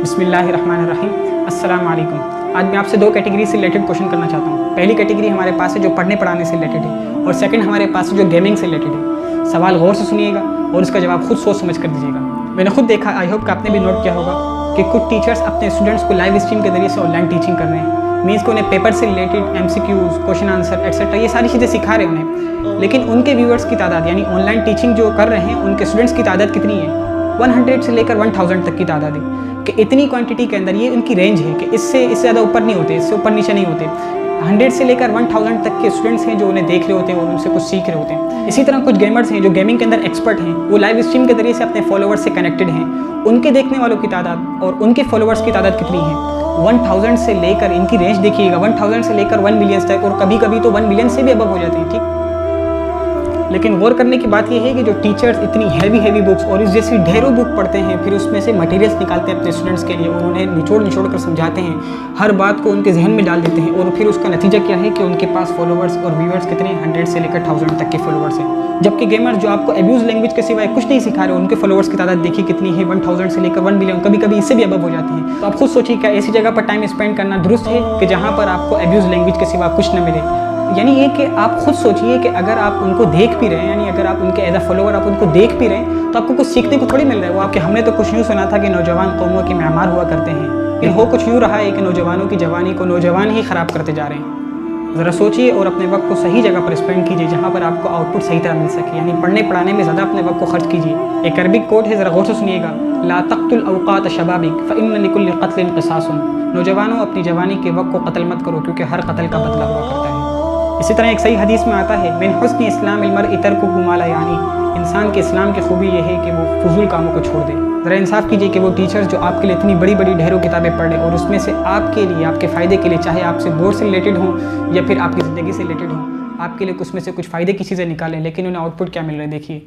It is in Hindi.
बिस्मिल्लाहिर्रहमानिर्रहीम। अस्सलाम वालेकुम। आज मैं आपसे दो कैटेगरी से रिलेटेड क्वेश्चन करना चाहता हूँ। पहली कैटेगरी हमारे पास है जो पढ़ने पढ़ाने से रिलेटेड है, और सेकंड हमारे पास है जो गेमिंग से रिलेटेड है। सवाल गौर से सुनिएगा और इसका जवाब खुद सोच समझ कर दीजिएगा। मैंने खुद देखा, आई होप कि आपने भी नोट किया होगा कि कुछ टीचर्स अपने स्टूडेंट्स को लाइव स्ट्रीम के जरिए से ऑनलाइन टीचिंग कर रहे हैं। मीन्स कि उन्हें पेपर से related MCQs, question answer etcetera ये सारी चीज़ें सिखा रहे हैं उन्हें। लेकिन उनके व्यूअर्स की तादाद यानी ऑनलाइन टीचिंग जो कर रहे हैं उनके स्टूडेंट्स की तादाद कितनी है? 100 से लेकर 1000 तक की तादाद है। कि इतनी क्वांटिटी के अंदर ये उनकी रेंज है कि इससे ज़्यादा ऊपर नहीं होते, इससे ऊपर नीचे नहीं होते। 100 से लेकर 1000 तक के स्टूडेंट्स हैं जो उन्हें देख रहे होते हैं और उनसे कुछ सीख रहे होते हैं। इसी तरह कुछ गेमर्स हैं जो गेमिंग के अंदर एक्सपर्ट हैं, वो लाइव स्ट्रीम के जरिए से अपने फॉलोअर्स से कनेक्टेड हैं। उनके देखने वालों की तादाद और उनके फॉलोअर्स की तादाद कितनी है? 1000 से लेकर, इनकी रेंज देखिएगा, 1000 से लेकर 1 मिलियन तक, और कभी कभी तो 1 मिलियन से भी अबव हो जाते हैं। ठीक, लेकिन गौर करने की बात यह है कि जो टीचर्स इतनी हैवी बुक्स और इस जैसी ढेरों बुक पढ़ते हैं, फिर उसमें से मटेरियल्स निकालते हैं अपने स्टूडेंट्स के लिए और उन्हें निचोड़ कर समझाते हैं, हर बात को उनके जहन में डाल देते हैं, और फिर उसका नतीजा क्या है कि उनके पास फॉलोअर्स और व्यूअर्स कितने 100 से लेकर 1000 तक के फॉलोअर्स हैं। जबकि गेमर्स जो आपको अब्यूज़ लैंग्वेज के सिवाय कुछ नहीं सिखा रहे, उनके फॉलोअर्स की तादाद देखिए कितनी है, 1000 से लेकर 1 मिलियन, कभी कभी इससे भी अबव हो जाती है। तो आप खुद सोचिए, क्या ऐसी जगह पर टाइम स्पेंड करना दुरुस्त है कि जहाँ पर आपको अब्यूज़ लैंग्वेज के सिवा कुछ न मिले? यानी ये कि आप खुद सोचिए कि अगर आप उनको देख भी रहे हैं, यानी अगर आप उनके एज अ फॉलोअर आप उनको देख भी रहे हैं, तो आपको कुछ सीखने को थोड़ी मिल रहा है। वो आपके, हमने तो कुछ यूँ सुना था कि नौजवान कौमों के मेहमान हुआ करते हैं, लेकिन हो कुछ यूँ रहा है कि नौजवानों की जवानी को नौजवान ही ख़राब करते जा रहे हैं। ज़रा सोचिए और अपने वक्त को सही जगह पर स्पेंड कीजिए जहाँ पर आपको आउटपुट सही तरह मिल सके, यानी पढ़ने पढ़ाने में ज़्यादा अपने वक्त को खर्च कीजिए। एक अरबिक कोट है, ज़रा गौर से सुनिएगा, ला तक़्तुल औक़ात शबाबिक फ़इन्न लिकुल्लि क़त्लिन क़िसासुन। नौजवानों, अपनी जवानी के वक्त को कत्ल मत करो, क्योंकि हर कत्ल का बदला हुआ करता है। इसी तरह एक सही हदीस में आता है, मिन हुस्नि इस्लामिल मर्इ तर्कुहु मा ला यानी, इंसान के इस्लाम की खूबी यह है कि वो फजूल कामों को छोड़ दे। ज़रा इंसाफ कीजिए कि वो टीचर्स जो आपके लिए इतनी बड़ी बड़ी ढेरों किताबें पढ़ रहे हैं और उसमें से आपके लिए, आपके फ़ायदे के लिए, चाहे आपसे बोर्ड से रिलेटेड हों या फिर आपकी ज़िंदगी से रिलेटेड हों, आपके लिए उसमें से कुछ फ़ायदे की चीज़ें निकालें, लेकिन उन्हें आउटपुट क्या मिल रहा है देखिए।